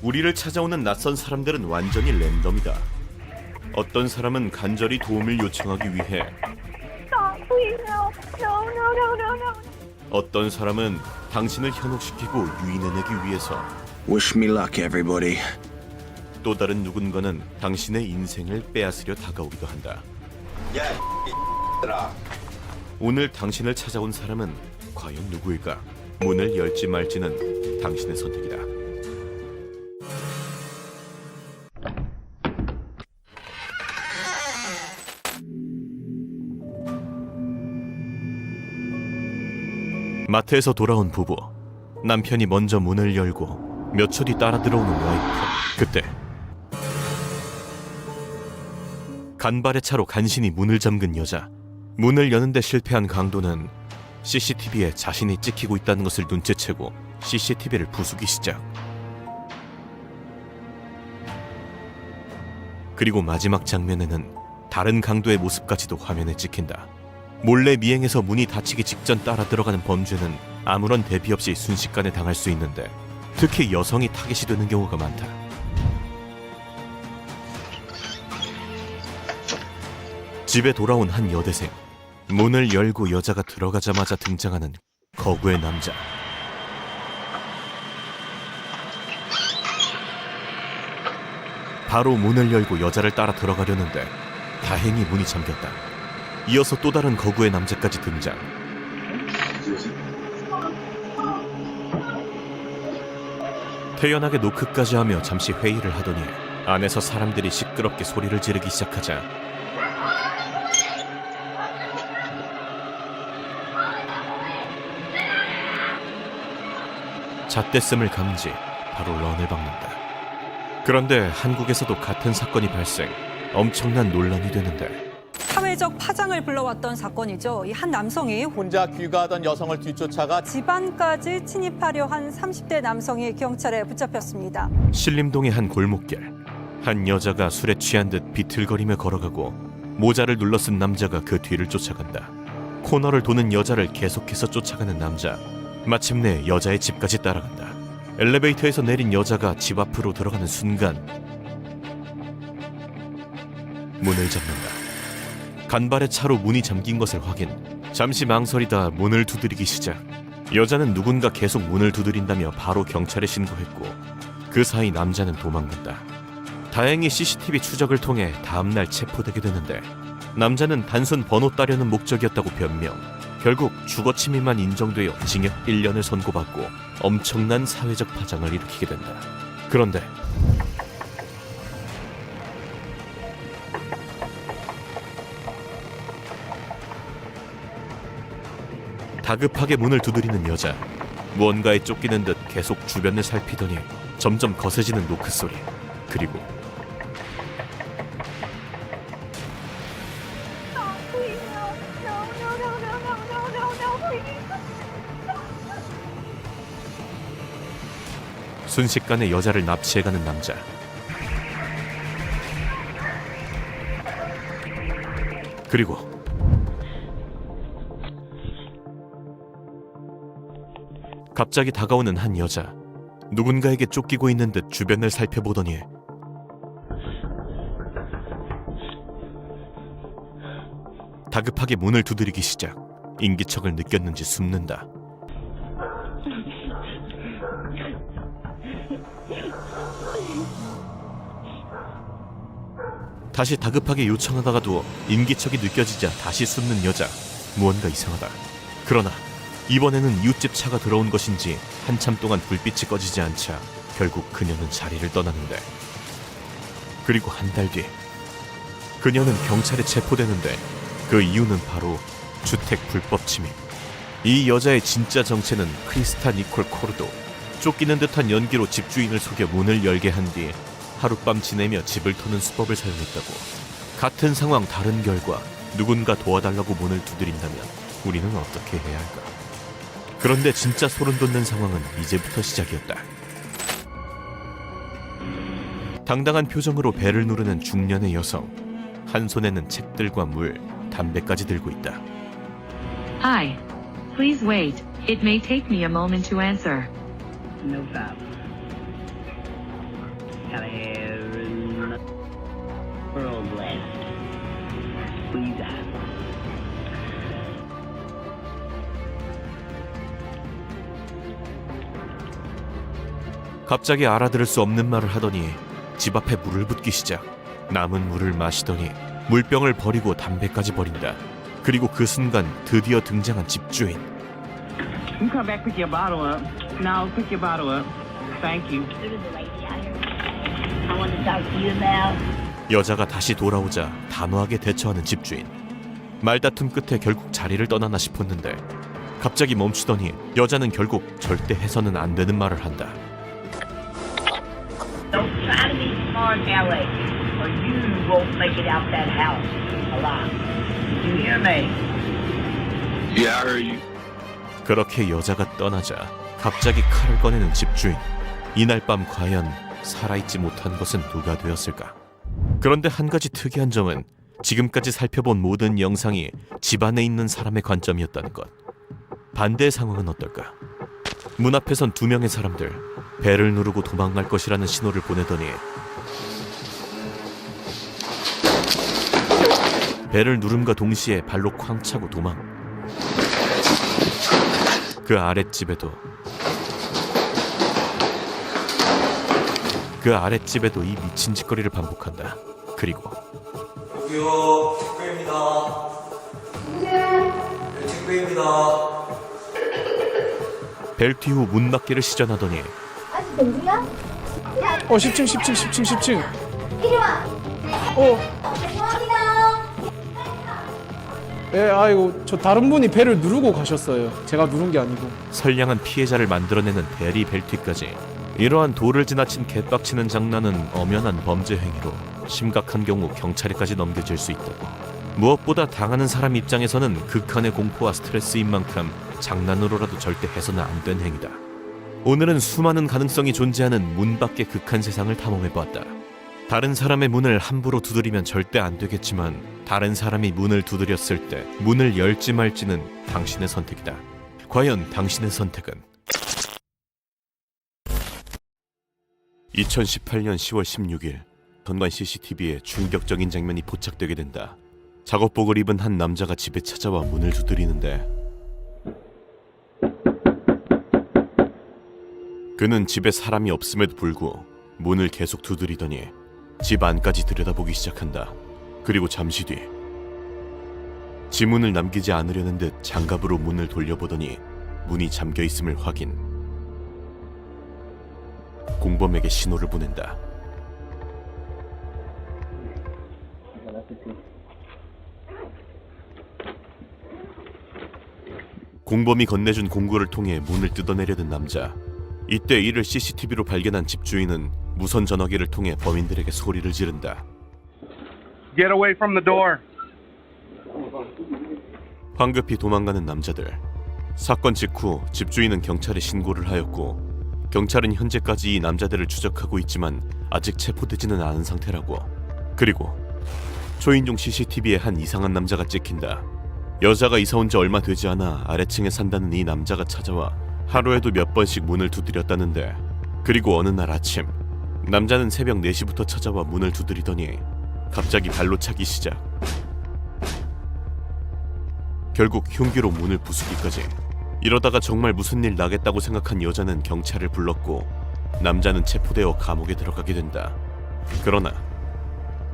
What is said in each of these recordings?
우리를 찾아오는 낯선 사람들은 완전히 랜덤이다. 어떤 사람은 간절히 도움을 요청하기 위해, Stop, please, no. No, no, no, no, no. 어떤 사람은 당신을 현혹시키고 유인해내기 위해서, Wish me luck, everybody. 또 다른 누군가는 당신의 인생을 빼앗으려 다가오기도 한다. 오늘 당신을 찾아온 사람은 과연 누구일까? 문을 열지 말지는 당신의 선택이다. 마트에서 돌아온 부부. 남편이 먼저 문을 열고 몇 초 뒤 따라 들어오는 와이프. 그때 간발의 차로 간신히 문을 잠근 여자. 문을 여는데 실패한 강도는 CCTV에 자신이 찍히고 있다는 것을 눈치채고 CCTV를 부수기 시작. 그리고 마지막 장면에는 다른 강도의 모습까지도 화면에 찍힌다. 몰래 미행해서 문이 닫히기 직전 따라 들어가는 범죄는 아무런 대비 없이 순식간에 당할 수 있는데, 특히 여성이 타깃이 되는 경우가 많다. 집에 돌아온 한 여대생. 문을 열고 여자가 들어가자마자 등장하는 거구의 남자. 바로 문을 열고 여자를 따라 들어가려는데 다행히 문이 잠겼다. 이어서 또 다른 거구의 남자까지 등장. 태연하게 노크까지 하며 잠시 회의를 하더니 안에서 사람들이 시끄럽게 소리를 지르기 시작하자 잣됐음을 감지 바로 런을 박는다. 그런데 한국에서도 같은 사건이 발생. 엄청난 논란이 되는데, 사회적 파장을 불러왔던 사건이죠. 이 한 남성이 혼자 귀가하던 여성을 뒤쫓아가 집안까지 침입하려 한 30대 남성이 경찰에 붙잡혔습니다. 신림동의 한 골목길. 한 여자가 술에 취한 듯 비틀거리며 걸어가고 모자를 눌러 쓴 남자가 그 뒤를 쫓아간다. 코너를 도는 여자를 계속해서 쫓아가는 남자. 마침내 여자의 집까지 따라간다. 엘리베이터에서 내린 여자가 집 앞으로 들어가는 순간 문을 잡는다. 간발의 차로 문이 잠긴 것을 확인. 잠시 망설이다 문을 두드리기 시작. 여자는 누군가 계속 문을 두드린다며 바로 경찰에 신고했고, 그 사이 남자는 도망간다. 다행히 CCTV 추적을 통해 다음날 체포되게 되는데, 남자는 단순 번호 따려는 목적이었다고 변명. 결국 주거침입만 인정되어 징역 1년을 선고받고 엄청난 사회적 파장을 일으키게 된다. 그런데 다급하게 문을 두드리는 여자. 무언가에 쫓기는 듯 계속 주변을 살피더니 점점 거세지는 노크 소리. 그리고 Stop, please, no. No, no, no, no, no, no, no, no, please. 순식간에 여자를 납치해가는 남자. 그리고 갑자기 다가오는 한 여자. 누군가에게 쫓기고 있는 듯 주변을 살펴보더니 다급하게 문을 두드리기 시작. 인기척을 느꼈는지 숨는다. 다시 다급하게 요청하다가도 인기척이 느껴지자 다시 숨는 여자. 무언가 이상하다. 그러나 이번에는 이웃집 차가 들어온 것인지 한참 동안 불빛이 꺼지지 않자 결국 그녀는 자리를 떠나는데, 그리고 한 달 뒤 그녀는 경찰에 체포되는데, 그 이유는 바로 주택 불법 침입. 이 여자의 진짜 정체는 크리스타 니콜 코르도. 쫓기는 듯한 연기로 집주인을 속여 문을 열게 한 뒤 하룻밤 지내며 집을 터는 수법을 사용했다고. 같은 상황 다른 결과. 누군가 도와달라고 문을 두드린다면 우리는 어떻게 해야 할까? 그런데 진짜 소름 돋는 상황은 이제부터 시작이었다. 당당한 표정으로 배를 누르는 중년의 여성. 한 손에는 책들과 물, 담배까지 들고 있다. Hi. Please wait. It may take me a moment to answer. No problem. 갑자기 알아들을 수 없는 말을 하더니 집 앞에 물을 붓기 시작. 남은 물을 마시더니 물병을 버리고 담배까지 버린다. 그리고 그 순간 드디어 등장한 집주인. You come back, pick your bottle up. No, pick your bottle up. Thank you. I want to talk to you now. 여자가 다시 돌아오자 단호하게 대처하는 집주인. 말다툼 끝에 결국 자리를 떠나나 싶었는데 갑자기 멈추더니 여자는 결국 절대 해서는 안 되는 말을 한다. Don't try to be smart, Ellie, or you won't make it out that house alive. You hear me? Yeah, I heard you. 그렇게 여자가 떠나자 갑자기 칼을 꺼내는 집주인. 이날 밤 과연 살아있지 못한 것은 누가 되었을까? 그런데 한 가지 특이한 점은 지금까지 살펴본 모든 영상이 집 안에 있는 사람의 관점이었다는 것. 반대의 상황은 어떨까? 문 앞에선 두 명의 사람들, 배를 누르고 도망갈 것이라는 신호를 보내더니 배를 누름과 동시에 발로 쾅 차고 도망. 그 아랫집에도 이 미친 짓거리를 반복한다. 그리고 여기요, 택배입니다. 네, 택배입니다. 벨트 후 문밖에를 시전하더니 10층. 이리 와. 죄송합니다. 예, 아이고, 저 다른 분이 배를 누르고 가셨어요. 제가 누른 게 아니고. 선량한 피해자를 만들어내는 대리 벨트까지. 이러한 도를 지나친 개빡치는 장난은 엄연한 범죄 행위로 심각한 경우 경찰에까지 넘겨질 수 있다고. 무엇보다 당하는 사람 입장에서는 극한의 공포와 스트레스인 만큼 장난으로라도 절대 해서는 안 된 행위다. 오늘은 수많은 가능성이 존재하는 문 밖의 극한 세상을 탐험해보았다. 다른 사람의 문을 함부로 두드리면 절대 안 되겠지만 다른 사람이 문을 두드렸을 때 문을 열지 말지는 당신의 선택이다. 과연 당신의 선택은? 2018년 10월 16일 전관 CCTV에 충격적인 장면이 포착되게 된다. 작업복을 입은 한 남자가 집에 찾아와 문을 두드리는데 그는 집에 사람이 없음에도 불구하고 문을 계속 두드리더니 집 안까지 들여다보기 시작한다. 그리고 잠시 뒤 지문을 남기지 않으려는 듯 장갑으로 문을 돌려보더니 문이 잠겨있음을 확인. 공범에게 신호를 보낸다. 공범이 건네준 공구를 통해 문을 뜯어내려는 남자. 이때 이를 CCTV로 발견한 집주인은 무선 전화기를 통해 범인들에게 소리를 지른다. Get away from the door. 황급히 도망가는 남자들. 사건 직후 집주인은 경찰에 신고를 하였고 경찰은 현재까지 이 남자들을 추적하고 있지만 아직 체포되지는 않은 상태라고. 그리고 초인종 CCTV에 한 이상한 남자가 찍힌다. 여자가 이사 온 지 얼마 되지 않아 아래층에 산다는 이 남자가 찾아와 하루에도 몇 번씩 문을 두드렸다는데, 그리고 어느 날 아침 남자는 새벽 4시부터 찾아와 문을 두드리더니 갑자기 발로 차기 시작. 결국 흉기로 문을 부수기까지. 이러다가 정말 무슨 일 나겠다고 생각한 여자는 경찰을 불렀고 남자는 체포되어 감옥에 들어가게 된다. 그러나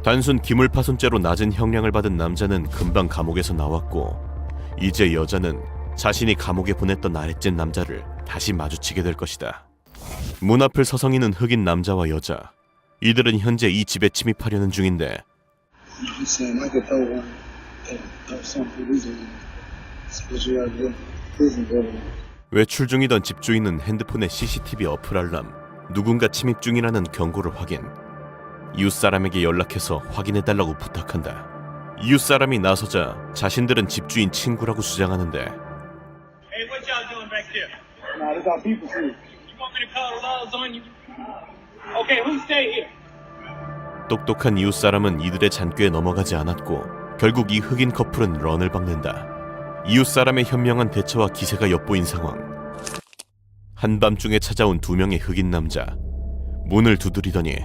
단순 기물파손죄로 낮은 형량을 받은 남자는 금방 감옥에서 나왔고 이제 여자는 자신이 감옥에 보냈던 아랫집 남자를 다시 마주치게 될 것이다. 문 앞을 서성이는 흑인 남자와 여자. 이들은 현재 이 집에 침입하려는 중인데 외출 중이던 집주인은 핸드폰에 CCTV 어플 알람, 누군가 침입 중이라는 경고를 확인. 이웃 사람에게 연락해서 확인해달라고 부탁한다. 이웃 사람이 나서자 자신들은 집주인 친구라고 주장하는데 Hey, what y'all doing back there? Nah, this our people here. You want me to call the laws on you? Okay, who stay here? 똑똑한 이웃 사람은 이들의 잔꾀에 넘어가지 않았고 결국 이 흑인 커플은 런을 박는다. 이웃 사람의 현명한 대처와 기세가 엿보인 상황. 한밤중에 찾아온 2명의 흑인 남자. 문을 두드리더니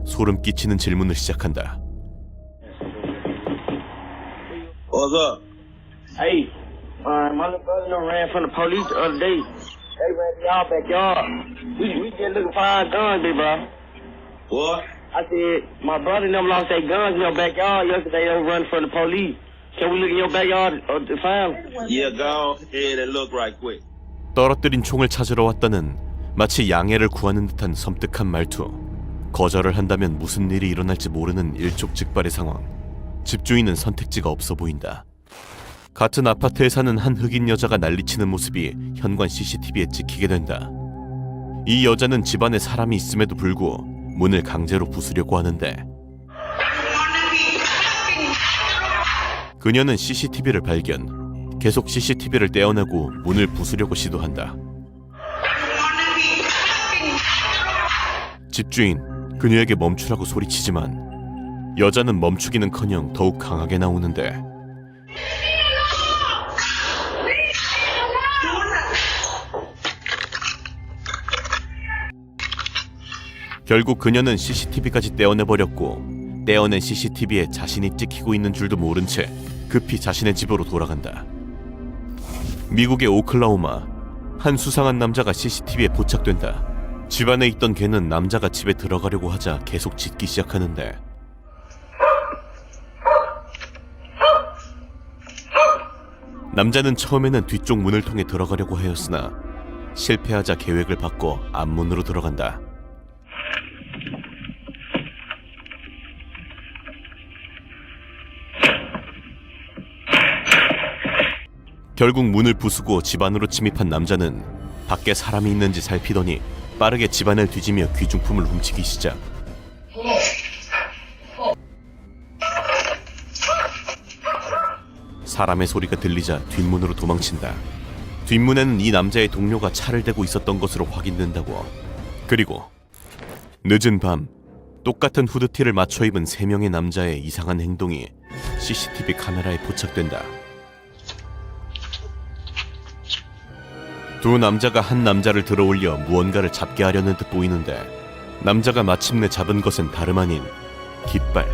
소름 끼치는 질문을 시작한다. What's up? Hey, my little brother ran from the police the other day. They ran to y'all backyard. We just looking for our guns, big bro. What? I said, my brother and them lost their guns in your backyard yesterday. They were running from the police. Can we look in your backyard to find them? Yeah, go ahead and look right quick. 떨어뜨린 총을 찾으러 왔다는 마치 양해를 구하는 듯한 섬뜩한 말투. 거절을 한다면 무슨 일이 일어날지 모르는 일촉즉발의 상황. 집주인은 선택지가 없어 보인다. 같은 아파트에 사는 한 흑인 여자가 난리치는 모습이 현관 CCTV에 찍히게 된다. 이 여자는 집안에 사람이 있음에도 불구하고 문을 강제로 부수려고 하는데 그녀는 CCTV를 발견. 계속 CCTV를 떼어내고 문을 부수려고 시도한다. 집주인, 그녀에게 멈추라고 소리치지만 여자는 멈추기는커녕 더욱 강하게 나오는데 결국 그녀는 CCTV까지 떼어내버렸고 떼어낸 CCTV에 자신이 찍히고 있는 줄도 모른 채 급히 자신의 집으로 돌아간다. 미국의 오클라호마, 한 수상한 남자가 CCTV에 포착된다. 집 안에 있던 개는 남자가 집에 들어가려고 하자 계속 짖기 시작하는데 남자는 처음에는 뒤쪽 문을 통해 들어가려고 하였으나 실패하자 계획을 바꿔 앞문으로 들어간다. 결국 문을 부수고 집 안으로 침입한 남자는 밖에 사람이 있는지 살피더니 빠르게 집안을 뒤지며 귀중품을 훔치기 시작. 사람의 소리가 들리자 뒷문으로 도망친다. 뒷문에는 이 남자의 동료가 차를 대고 있었던 것으로 확인된다고. 그리고 늦은 밤 똑같은 후드티를 맞춰 입은 3명의 남자의 이상한 행동이 CCTV 카메라에 포착된다. 두 남자가 한 남자를 들어올려 무언가를 잡게 하려는 듯 보이는데 남자가 마침내 잡은 것은 다름 아닌 깃발.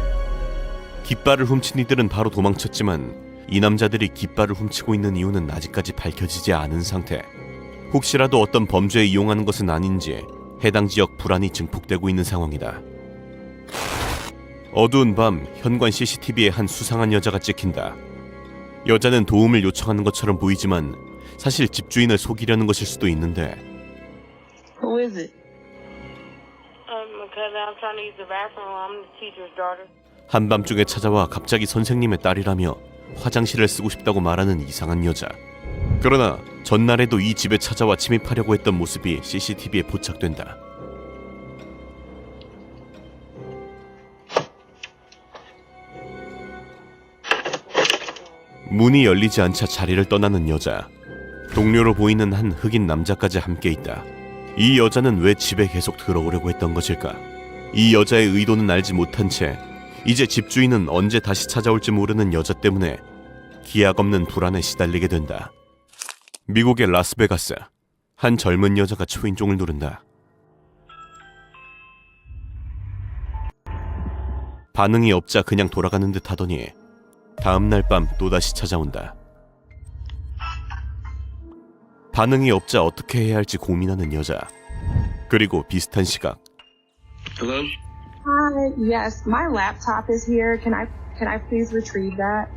깃발을 훔친 이들은 바로 도망쳤지만 이 남자들이 깃발을 훔치고 있는 이유는 아직까지 밝혀지지 않은 상태. 혹시라도 어떤 범죄에 이용하는 것은 아닌지 해당 지역 불안이 증폭되고 있는 상황이다. 어두운 밤 현관 CCTV에 한 수상한 여자가 찍힌다. 여자는 도움을 요청하는 것처럼 보이지만 사실 집주인을 속이려는 것일 수도 있는데 Who is it? Because I'm trying to use the bathroom. I'm the teacher's daughter. 한밤중에 찾아와 갑자기 선생님의 딸이라며 화장실을 쓰고 싶다고 말하는 이상한 여자. 그러나 전날에도 이 집에 찾아와 침입하려고 했던 모습이 CCTV에 포착된다. 문이 열리지 않자 자리를 떠나는 여자. 동료로 보이는 한 흑인 남자까지 함께 있다. 이 여자는 왜 집에 계속 들어오려고 했던 것일까? 이 여자의 의도는 알지 못한 채 이제 집주인은 언제 다시 찾아올지 모르는 여자 때문에 기약 없는 불안에 시달리게 된다. 미국의 라스베가스, 한 젊은 여자가 초인종을 누른다. 반응이 없자 그냥 돌아가는 듯 하더니 다음날 밤 또다시 찾아온다. 반응이 없자 어떻게 해야 할지 고민하는 여자. 그리고 비슷한 시각. Hello? Hi, yes, my laptop is here. Can I please retrieve that?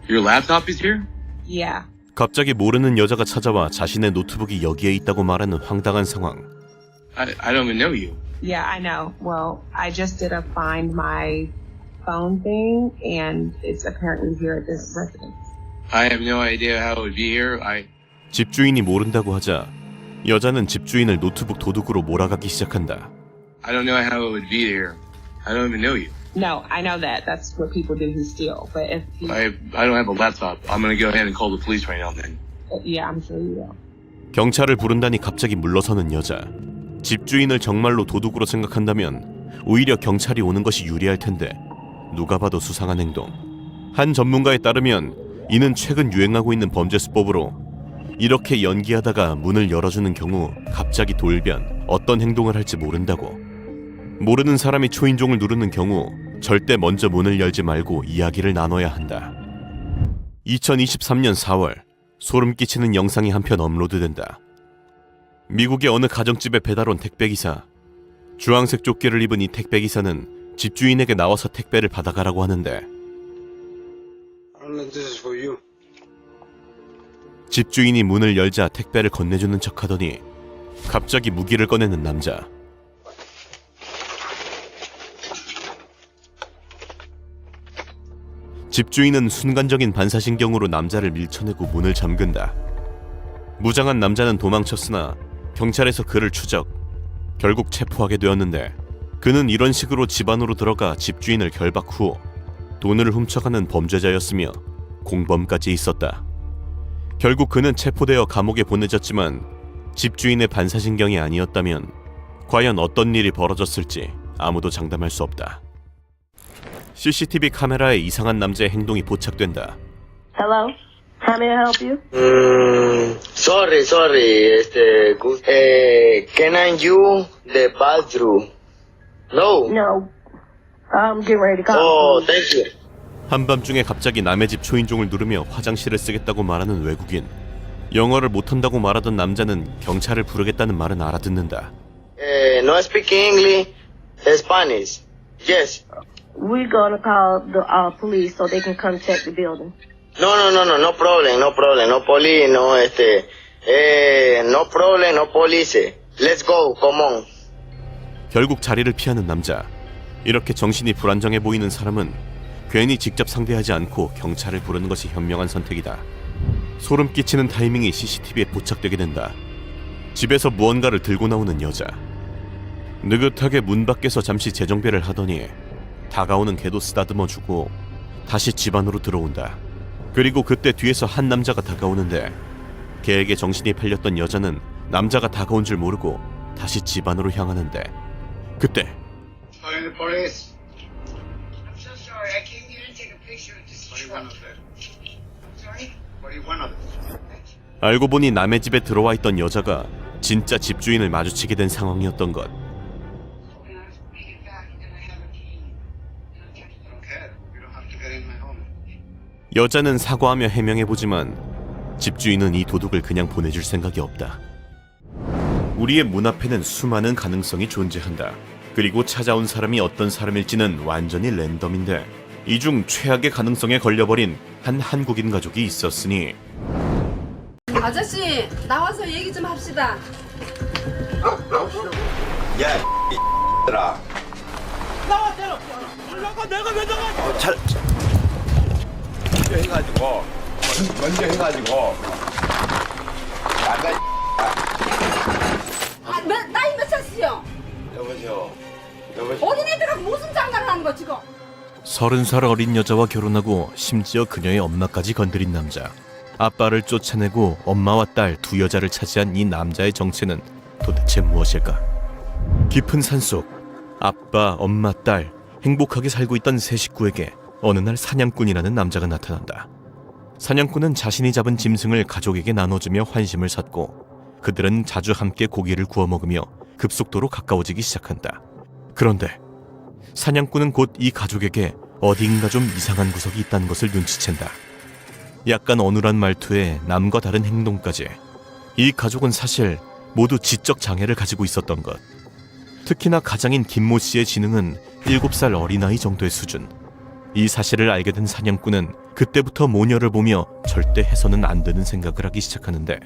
Your laptop is here? Yeah. 갑자기 모르는 여자가 찾아와 자신의 노트북이 여기에 있다고 말하는 황당한 상황. I don't even know you. Yeah, I know. Well, I just did a find my phone thing, and it's apparently here at this residence. I have no idea how it would be here. 집주인이 모른다고 하자 여자는 집주인을 노트북 도둑으로 몰아가기 시작한다. I don't know how it would be here. I don't even know you. No, I know that. That's what people do who steal. But if you, I don't have a laptop. I'm gonna go ahead and call the police right now then. yeah, I'm sure you will. 경찰을 부른다니 갑자기 물러서는 여자. 집주인을 정말로 도둑으로 생각한다면 오히려 경찰이 오는 것이 유리할 텐데 누가 봐도 수상한 행동. 한 전문가에 따르면 이는 최근 유행하고 있는 범죄 수법으로 이렇게 연기하다가 문을 열어주는 경우 갑자기 돌변, 어떤 행동을 할지 모른다고. 모르는 사람이 초인종을 누르는 경우 절대 먼저 문을 열지 말고 이야기를 나눠야 한다. 2023년 4월 소름 끼치는 영상이 한편 업로드된다. 미국의 어느 가정집에 배달 온 택배기사. 주황색 조끼를 입은 이 택배기사는 집주인에게 나와서 택배를 받아가라고 하는데 집주인이 문을 열자 택배를 건네주는 척하더니 갑자기 무기를 꺼내는 남자. 집주인은 순간적인 반사신경으로 남자를 밀쳐내고 문을 잠근다. 무장한 남자는 도망쳤으나 경찰에서 그를 추적, 결국 체포하게 되었는데 그는 이런 식으로 집 안으로 들어가 집주인을 결박 후 돈을 훔쳐가는 범죄자였으며 공범까지 있었다. 결국 그는 체포되어 감옥에 보내졌지만 집주인의 반사신경이 아니었다면 과연 어떤 일이 벌어졌을지 아무도 장담할 수 없다. CCTV 카메라에 이상한 남자의 행동이 포착된다. Hello? How may I help you? Sorry. Can I use the bathroom? No. No. I'm getting ready to call. Oh, thank you. 한밤중에 갑자기 남의 집 초인종을 누르며 화장실을 쓰겠다고 말하는 외국인. 영어를 못한다고 말하던 남자는 경찰을 부르겠다는 말은 알아듣는다. No speak English, Spanish. Yes. We're gonna call the police so they can come check the building. No problem. No police, no no problem, no police. Let's go, come on. 결국 자리를 피하는 남자. 이렇게 정신이 불안정해 보이는 사람은 괜히 직접 상대하지 않고 경찰을 부르는 것이 현명한 선택이다. 소름 끼치는 타이밍이 CCTV에 포착되게 된다. 집에서 무언가를 들고 나오는 여자. 느긋하게 문 밖에서 잠시 재정비를 하더니 다가오는 개도 쓰다듬어주고 다시 집 안으로 들어온다. 그리고 그때 뒤에서 한 남자가 다가오는데 개에게 정신이 팔렸던 여자는 남자가 다가온 줄 모르고 다시 집 안으로 향하는데 그때 알고 보니 남의 집에 들어와 있던 여자가 진짜 집주인을 마주치게 된 상황이었던 것. 여자는 사과하며 해명해보지만 집주인은 이 도둑을 그냥 보내줄 생각이 없다. 우리의 문 앞에는 수많은 가능성이 존재한다. 그리고 찾아온 사람이 어떤 사람일지는 완전히 랜덤인데 이 중 최악의 가능성에 걸려버린 한 한국인 가족이 있었으니 아저씨 나와서 얘기 좀 합시다. 야, 이들아. 나가 내가 왜 나가? 먼저 해가지고 나가. 나이 몇 살이요? 여보세요. 어린애들하고 무슨 장난을 하는 거 지금? 30살 어린 여자와 결혼하고 심지어 그녀의 엄마까지 건드린 남자. 아빠를 쫓아내고 엄마와 딸 두 여자를 차지한 이 남자의 정체는 도대체 무엇일까? 깊은 산속 아빠, 엄마, 딸 행복하게 살고 있던 세 식구에게 어느 날 사냥꾼이라는 남자가 나타난다. 사냥꾼은 자신이 잡은 짐승을 가족에게 나눠주며 환심을 샀고 그들은 자주 함께 고기를 구워 먹으며 급속도로 가까워지기 시작한다. 그런데 사냥꾼은 곧 이 가족에게 어딘가 좀 이상한 구석이 있다는 것을 눈치챈다. 약간 어눌한 말투에 남과 다른 행동까지. 이 가족은 사실 모두 지적 장애를 가지고 있었던 것. 특히나 가장인 김모 씨의 지능은 7살 어린아이 정도의 수준. 이 사실을 알게 된 사냥꾼은 그때부터 모녀를 보며 절대 해서는 안 되는 생각을 하기 시작하는데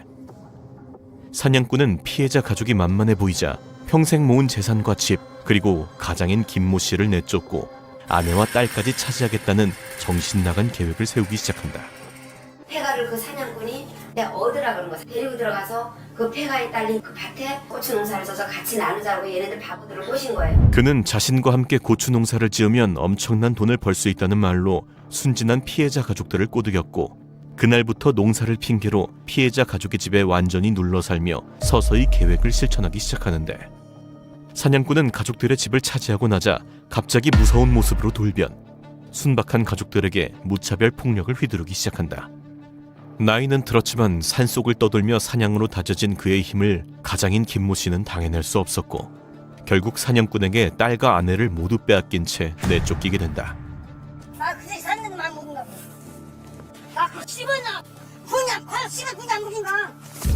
사냥꾼은 피해자 가족이 만만해 보이자 평생 모은 재산과 집 그리고 가장인 김모 씨를 내쫓고 아내와 딸까지 차지하겠다는 정신나간 계획을 세우기 시작한다. 폐가를 그 사냥꾼이 내가 얻으라 그런 거야. 데리고 들어가서 그 폐가에 딸린 그 밭에 고추 농사를 져서 같이 나누자고 얘네들 바보들을 꼬신 거예요. 그는 자신과 함께 고추 농사를 지으면 엄청난 돈을 벌 수 있다는 말로 순진한 피해자 가족들을 꼬드겼고 그날부터 농사를 핑계로 피해자 가족의 집에 완전히 눌러 살며 서서히 계획을 실천하기 시작하는데 사냥꾼은 가족들의 집을 차지하고 나자 갑자기 무서운 모습으로 돌변. 순박한 가족들에게 무차별 폭력을 휘두르기 시작한다. 나이는 들었지만 산속을 떠돌며 사냥으로 다져진 그의 힘을 가장인 김모 씨는 당해낼 수 없었고 결국 사냥꾼에게 딸과 아내를 모두 빼앗긴 채 내쫓기게 된다. 나 그새 사는 말 먹은가 봐. 나그 씹어나 그냥 과연 씹어 그냥 먹인가?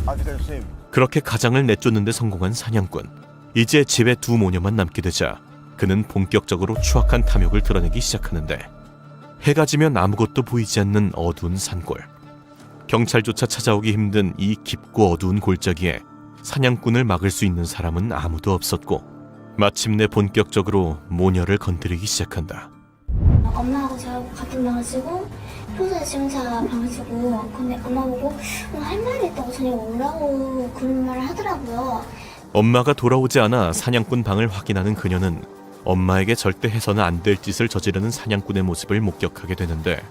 선생님. 그렇게 가장을 내쫓는 데 성공한 사냥꾼. 이제 집에 두 모녀만 남게 되자 그는 본격적으로 추악한 탐욕을 드러내기 시작하는데, 해가 지면 아무것도 보이지 않는 어두운 산골. 경찰조차 찾아오기 힘든 이 깊고 어두운 골짜기에 사냥꾼을 막을 수 있는 사람은 아무도 없었고, 마침내 본격적으로 모녀를 건드리기 시작한다. 엄마하고 저하고 같은 방을 쓰고 평소에 지 혼자 방을 쓰고, 근데 엄마 보고 할 말이 있다고 저녁에 오라고 그런 말을 하더라고요. 엄마가 돌아오지 않아 사냥꾼 방을 확인하는 그녀는 엄마에게 절대 해서는 안 될 짓을 저지르는 사냥꾼의 모습을 목격하게 되는데,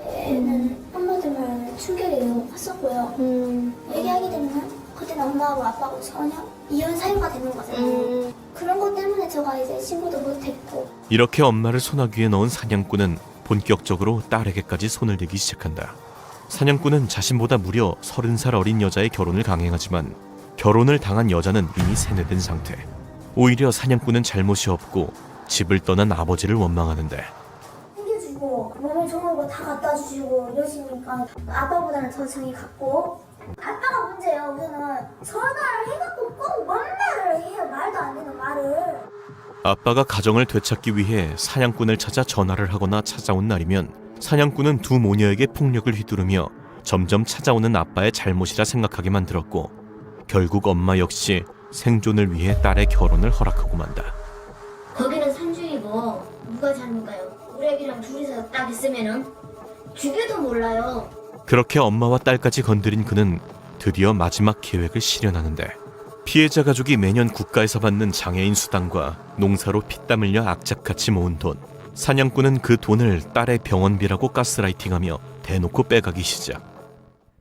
애는 엄마들 충격이 너무 컸었고요. 얘기하게 되면 그때는 엄마하고 아빠하고 전혀 이혼 사유가 되는 거잖아요. 그런 것 때문에 제가 이제 신고도 못했고. 이렇게 엄마를 소나기에 넣은 사냥꾼은 본격적으로 딸에게까지 손을 대기 시작한다. 사냥꾼은 자신보다 무려 30살 어린 여자의 결혼을 강행하지만 결혼을 당한 여자는 이미 세뇌된 상태. 오히려 사냥꾼은 잘못이 없고 집을 떠난 아버지를 원망하는데, 챙겨주고 몸에 좋은 거 다 갖다 주시고 이러시니까 아빠보다는 더 정이 갔고, 아빠가 문제예요. 우선은 전화를 해갖고 꼭 뭔 말을 해요. 말도 안 되는 말을. 아빠가 가정을 되찾기 위해 사냥꾼을 찾아 전화를 하거나 찾아온 날이면 사냥꾼은 두 모녀에게 폭력을 휘두르며 점점 찾아오는 아빠의 잘못이라 생각하게 만들었고, 결국 엄마 역시 생존을 위해 딸의 결혼을 허락하고 만다. 거기는 산중이고 누가 잘못가요? 우리 애기랑 둘이서 딱 있으면은 죽여도 몰라요. 그렇게 엄마와 딸까지 건드린 그는 드디어 마지막 계획을 실현하는데, 피해자 가족이 매년 국가에서 받는 장애인 수당과 농사로 피땀 흘려 악착같이 모은 돈, 사냥꾼은 그 돈을 딸의 병원비라고 가스라이팅하며 대놓고 빼가기 시작.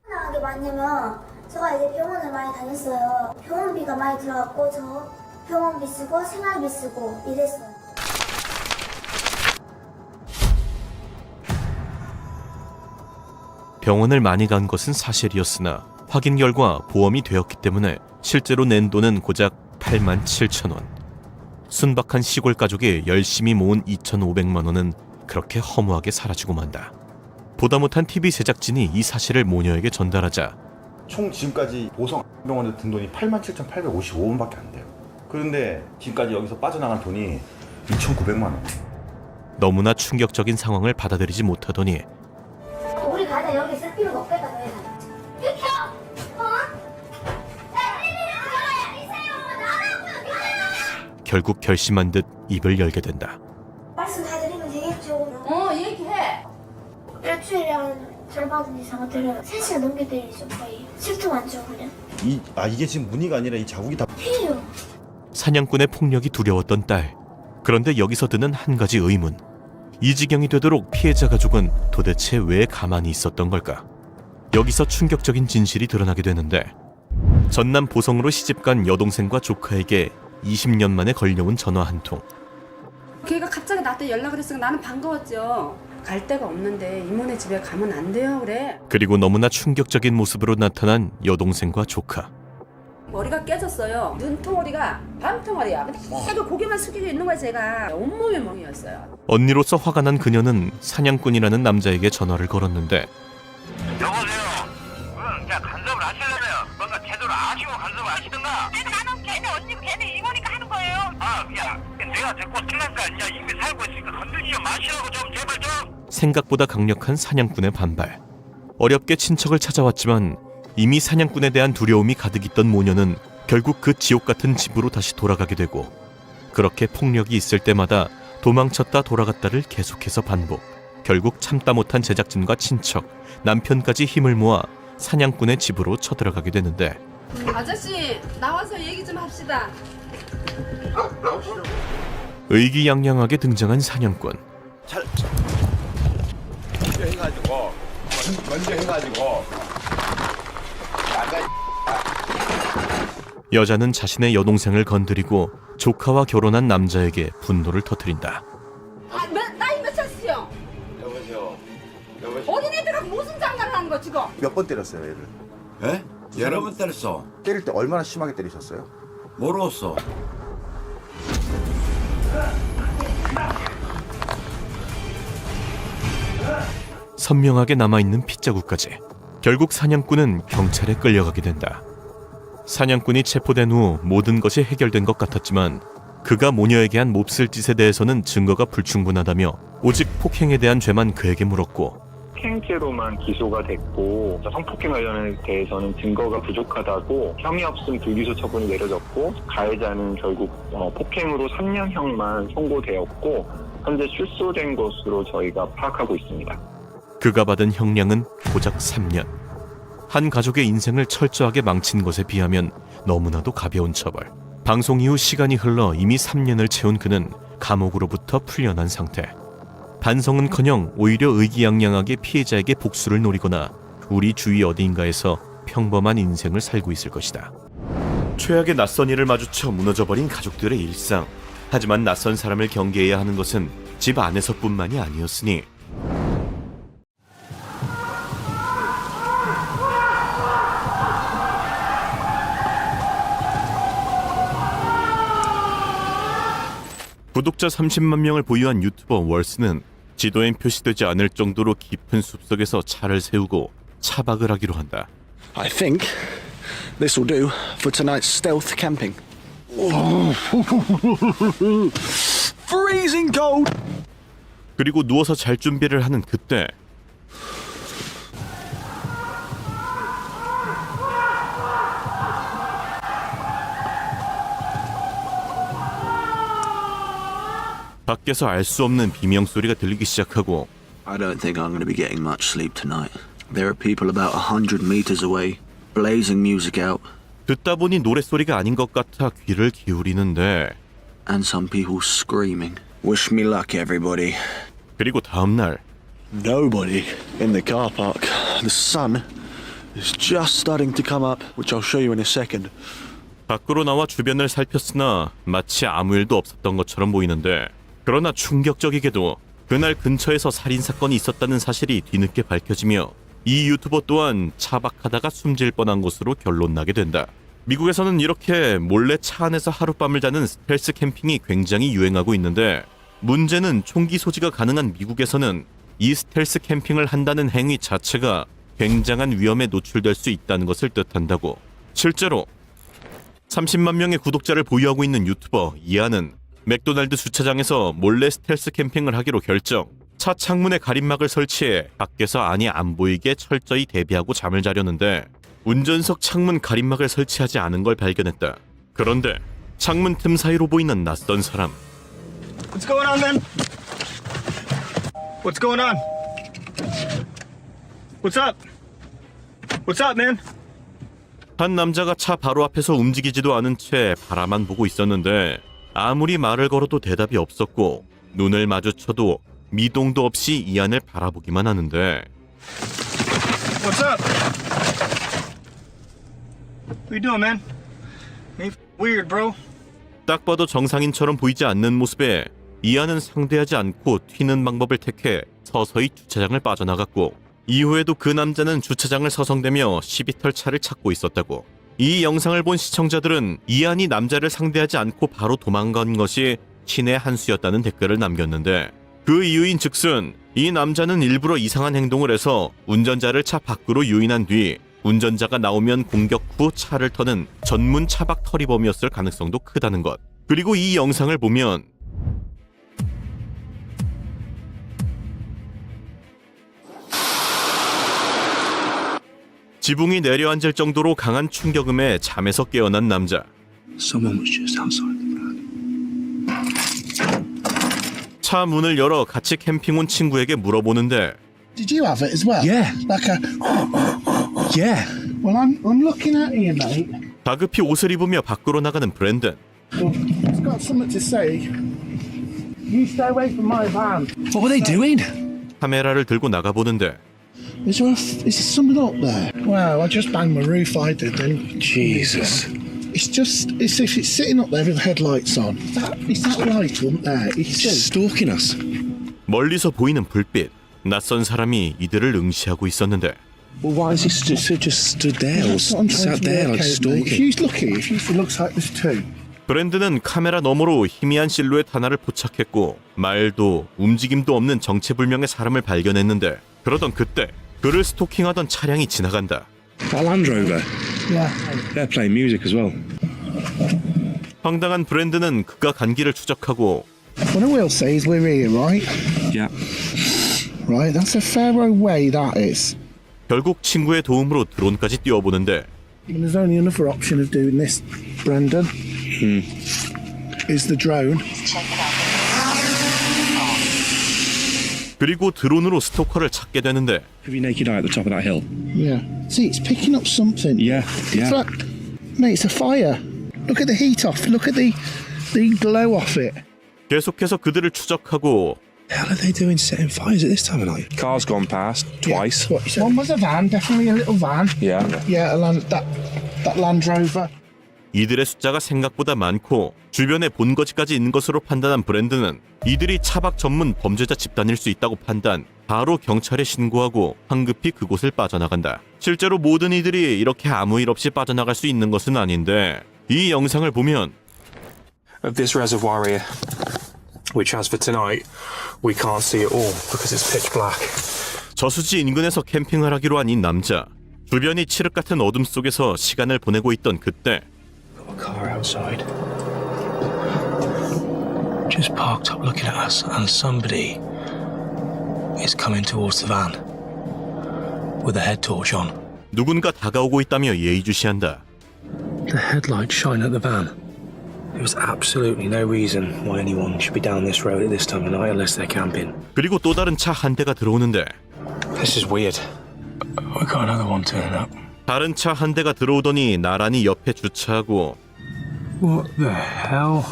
나게 맞냐면 제가 이제 병원을 많이 다녔어요. 병원비가 많이 들어갔고 저 병원비 쓰고 생활비 쓰고 이랬어요. 병원을 많이 간 것은 사실이었으나 확인 결과 보험이 되었기 때문에 실제로 낸 돈은 고작 87,000원. 순박한 시골 가족이 열심히 모은 2,500만 원은 그렇게 허무하게 사라지고 만다. 보다 못한 TV 제작진이 이 사실을 모녀에게 전달하자 총 지금까지 보성 병원에 든 돈이 87,855원밖에 안 돼요. 그런데 지금까지 여기서 빠져나간 돈이 2,900만 원. 너무나 충격적인 상황을 받아들이지 못하더니 우리 가자. 여기 쓸 필요가 없겠다. 비켜! 결국 결심한 듯 입을 열게 된다. 말씀 다 드리면 되겠죠? 얘기해. 일주일에 절반 이상은 때려요. 3시간 넘게 때리죠. 거의 실통 안 줘. 그냥 이게 지금 무늬가 아니라 이 자국이 다 해요. 사냥꾼의 폭력이 두려웠던 딸. 그런데 여기서 드는 한 가지 의문. 이 지경이 되도록 피해자 가족은 도대체 왜 가만히 있었던 걸까? 여기서 충격적인 진실이 드러나게 되는데, 전남 보성으로 시집간 여동생과 조카에게 20년 만에 걸려온 전화 한 통. 걔가 갑자기 나한테 연락을 했으니까 나는 반가웠죠. 갈 데가 없는데 이모네 집에 가면 안 돼요 그래. 그리고 너무나 충격적인 모습으로 나타난 여동생과 조카. 머리가 깨졌어요. 눈덩어리가 밤덩어리야. 근데 계속 고개만 숙이고 있는 거야 제가. 온몸에 멍이었어요. 언니로서 화가 난 그녀는 사냥꾼이라는 남자에게 전화를 걸었는데, 여보세요. 야 간섭을 하시려면 뭔가 제대로 아시고 간섭을 하시든가. 나는 걔네 언니고 걔네 이모니까 하는 거예요. 야 내가 데리고 들어갈까? 야 이미 살고 있으니까 건들지 마시라고 좀 제발 좀. 생각보다 강력한 사냥꾼의 반발. 어렵게 친척을 찾아왔지만 이미 사냥꾼에 대한 두려움이 가득 있던 모녀는 결국 그 지옥 같은 집으로 다시 돌아가게 되고, 그렇게 폭력이 있을 때마다 도망쳤다 돌아갔다를 계속해서 반복. 결국 참다 못한 제작진과 친척, 남편까지 힘을 모아 사냥꾼의 집으로 쳐들어가게 되는데, 아저씨 나와서 얘기 좀 합시다. 의기양양하게 등장한 사냥꾼. 먼저 해가지고 여자는 자신의 여동생을 건드리고 조카와 결혼한 남자에게 분노를 터뜨린다. 나이 몇 살이요? 여보세요. 어린애들하고 무슨 장난을 하는 거 지금? 몇 번 때렸어요, 얘를? 예? 여러 번 때렸어. 때릴 때 얼마나 심하게 때리셨어요? 모르겠어. 선명하게 남아있는 핏자국까지. 결국 사냥꾼은 경찰에 끌려가게 된다. 사냥꾼이 체포된 후 모든 것이 해결된 것 같았지만 그가 모녀에게 한 몹쓸 짓에 대해서는 증거가 불충분하다며 오직 폭행에 대한 죄만 그에게 물었고, 폭행죄로만 기소가 됐고 성폭행 관련에 대해서는 증거가 부족하다고 혐의 없음 불기소 처분이 내려졌고, 가해자는 결국 폭행으로 3년형만 선고되었고 현재 출소된 것으로 저희가 파악하고 있습니다. 그가 받은 형량은 고작 3년. 한 가족의 인생을 철저하게 망친 것에 비하면 너무나도 가벼운 처벌. 방송 이후 시간이 흘러 이미 3년을 채운 그는 감옥으로부터 풀려난 상태. 반성은커녕 오히려 의기양양하게 피해자에게 복수를 노리거나 우리 주위 어디인가에서 평범한 인생을 살고 있을 것이다. 최악의 낯선 일을 마주쳐 무너져버린 가족들의 일상. 하지만 낯선 사람을 경계해야 하는 것은 집 안에서뿐만이 아니었으니 구독자 30만 명을 보유한 유튜버 월스는 지도엔 표시되지 않을 정도로 깊은 숲속에서 차를 세우고 차박을 하기로 한다. I think this will do for tonight's stealth camping. Freezing cold. 그리고 누워서 잘 준비를 하는 그때 밖에서 알 수 없는 비명 소리가 들리기 시작하고 I don't think I'm going to be getting much sleep tonight. There are people about 100 meters away, blazing music out. 듣다 보니 노랫소리가 아닌 것 같아 귀를 기울이는데 And some people screaming. Wish me luck, everybody. 그리고 다음 날 Nobody in the car park. The sun is just starting to come up, which I'll show you in a second. 밖으로 나와 주변을 살폈으나 마치 아무 일도 없었던 것처럼 보이는데, 그러나 충격적이게도 그날 근처에서 살인사건이 있었다는 사실이 뒤늦게 밝혀지며 이 유튜버 또한 차박하다가 숨질 뻔한 것으로 결론나게 된다. 미국에서는 이렇게 몰래 차 안에서 하룻밤을 자는 스텔스 캠핑이 굉장히 유행하고 있는데, 문제는 총기 소지가 가능한 미국에서는 이 스텔스 캠핑을 한다는 행위 자체가 굉장한 위험에 노출될 수 있다는 것을 뜻한다고. 실제로 30만 명의 구독자를 보유하고 있는 유튜버 이안은 맥도날드 주차장에서 몰래 스텔스 캠핑을 하기로 결정. 차 창문에 가림막을 설치해 밖에서 안이 안 보이게 철저히 대비하고 잠을 자려는데 운전석 창문 가림막을 설치하지 않은 걸 발견했다. 그런데 창문 틈 사이로 보이는 낯선 사람. What's going on, man? What's going on? What's up? What's up, man? 한 남자가 차 바로 앞에서 움직이지도 않은 채 바라만 보고 있었는데 아무리 말을 걸어도 대답이 없었고 눈을 마주쳐도 미동도 없이 이안을 바라보기만 하는데 What's up? What you doing, man? Ain't weird, bro. 딱 봐도 정상인처럼 보이지 않는 모습에 이안은 상대하지 않고 튀는 방법을 택해 서서히 주차장을 빠져나갔고, 이후에도 그 남자는 주차장을 서성대며 시비털 차를 찾고 있었다고. 이 영상을 본 시청자들은 이안이 남자를 상대하지 않고 바로 도망간 것이 신의 한 수였다는 댓글을 남겼는데, 그 이유인 즉슨 이 남자는 일부러 이상한 행동을 해서 운전자를 차 밖으로 유인한 뒤 운전자가 나오면 공격 후 차를 터는 전문 차박 터리범이었을 가능성도 크다는 것. 그리고 이 영상을 보면 지붕이 내려앉을 정도로 강한 충격음에 잠에서 깨어난 남자. Someone was just outside the van. 차 문을 열어 같이 캠핑 온 친구에게 물어보는데 Did you have it as well? Yeah. Like a... Yeah. Well, I'm looking at you, mate. 다급히 옷을 입으며 밖으로 나가는 브랜든. It's got something to say. You stay away from my van. What were they doing? 카메라를 들고 나가보는데 Is there something up there? Well, I just banged my roof, I did then. Jesus. It's if it's sitting up there with the headlights on. It's that light up there. It's stalking us. 멀리서 보이는 불빛. 낯선 사람이 이들을 응시하고 있었는데 Well, why is he just stood there or sat there like stalking? If you look here, if it looks like there's two. 브랜드는 카메라 너머로 희미한 실루엣 하나를 포착했고 말도 움직임도 없는 정체불명의 사람을 발견했는데 그러던 그때 그를 스토킹하던 차량이 지나간다. That Land Rover. Yeah. They're playing music as well. 황당한 브랜드는 그가 간 길을 추적하고 What I will say is we're here, right? Yeah. Right, that's a fairer way, that is. 결국 친구의 도움으로 드론까지 띄워보는데 And there's only another option of doing this, Brendan. Is the drone. 그리고 드론으로 스토커를 찾게 되는데 Have you naked eye at the top of that hill? Yeah. See, it's picking up something. Yeah, yeah. It's like, mate, it's a fire. Look at the heat off. Look at the glow off it. 계속해서 그들을 추적하고 How are they doing setting fires at this time of night? Car's gone past twice. Yeah, one was a van, definitely a little van. Yeah. Yeah, that Land Rover. 이들의 숫자가 생각보다 많고 주변에 본거지까지 있는 것으로 판단한 브랜드는 이들이 차박 전문 범죄자 집단일 수 있다고 판단, 바로 경찰에 신고하고 황급히 그곳을 빠져나간다. 실제로 모든 이들이 이렇게 아무 일 없이 빠져나갈 수 있는 것은 아닌데 이 영상을 보면 Of this reservoir here, which as for tonight, we can't see it all because it's pitch black. 저수지 인근에서 캠핑을 하기로 한 이 남자. 주변이 칠흑 같은 어둠 속에서 시간을 보내고 있던 그때 A car outside, just parked up looking at us, and somebody is coming towards the van with a head torch on. 누군가 다가오고 있다며 예의주시한다. The headlights shine at the van. There was absolutely no reason why anyone should be down this road at this time of night unless they're camping. 그리고 또 다른 차 한 대가 들어오는데 This is weird. We got another one turning up. 다른 차 한 대가 들어오더니 나란히 옆에 주차하고 What the hell?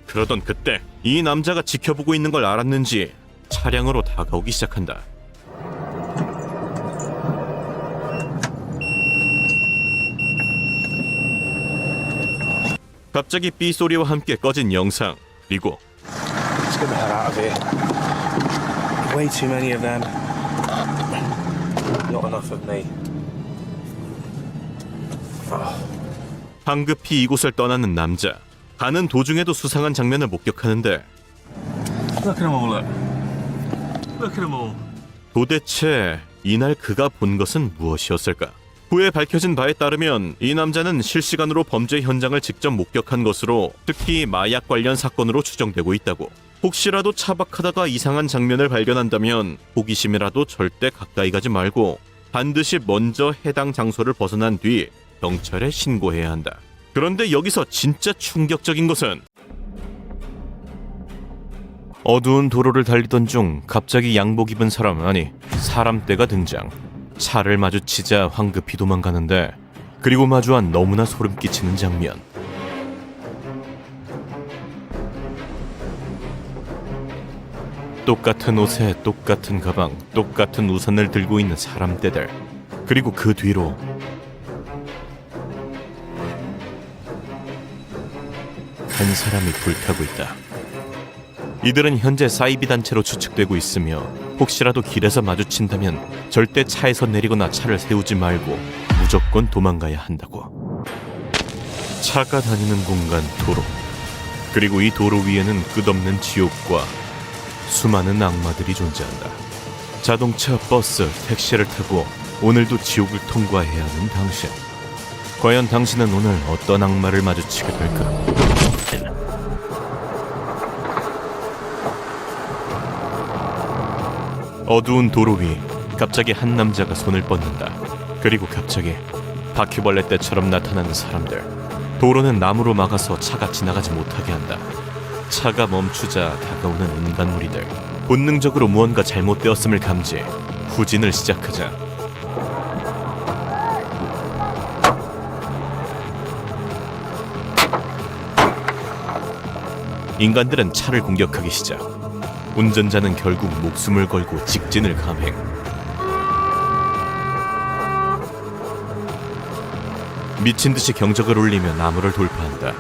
그러던 그때 이 남자가 지켜보고 있는 걸 알았는지 차량으로 다가오기 시작한다. 갑자기 삐 소리와 함께 꺼진 영상. 그리고 Let's get the hell out of here. Way too many of them. Not enough of me. 황급히 이곳을 떠나는 남자. 가는 도중에도 수상한 장면을 목격하는데 Look at them all up. Look at them all. 도대체 이날 그가 본 것은 무엇이었을까? 후에 밝혀진 바에 따르면 이 남자는 실시간으로 범죄 현장을 직접 목격한 것으로 특히 마약 관련 사건으로 추정되고 있다고. 혹시라도 차박하다가 이상한 장면을 발견한다면 호기심이라도 절대 가까이 가지 말고 반드시 먼저 해당 장소를 벗어난 뒤 경찰에 신고해야 한다. 그런데 여기서 진짜 충격적인 것은 어두운 도로를 달리던 중 갑자기 양복 입은 사람, 아니 사람떼가 등장. 차를 마주치자 황급히 도망가는데 그리고 마주한 너무나 소름 끼치는 장면. 똑같은 옷에 똑같은 가방, 똑같은 우산을 들고 있는 사람떼들. 그리고 그 뒤로 한 사람이 불타고 있다. 이들은 현재 사이비 단체로 추측되고 있으며 혹시라도 길에서 마주친다면 절대 차에서 내리거나 차를 세우지 말고 무조건 도망가야 한다고. 차가 다니는 공간 도로. 그리고 이 도로 위에는 끝없는 지옥과 수많은 악마들이 존재한다. 자동차, 버스, 택시를 타고 오늘도 지옥을 통과해야 하는 당신. 과연 당신은 오늘 어떤 악마를 마주치게 될까? 어두운 도로 위 갑자기 한 남자가 손을 뻗는다. 그리고 갑자기 바퀴벌레 떼처럼 나타나는 사람들. 도로는 나무로 막아서 차가 지나가지 못하게 한다. 차가 멈추자 다가오는 인간무리들. 본능적으로 무언가 잘못되었음을 감지 후진을 시작하자 인간들은 차를 공격하기 시작. 운전자는 결국 목숨을 걸고 직진을 감행. 미친 듯이 경적을 울리며 나무를 돌파한다.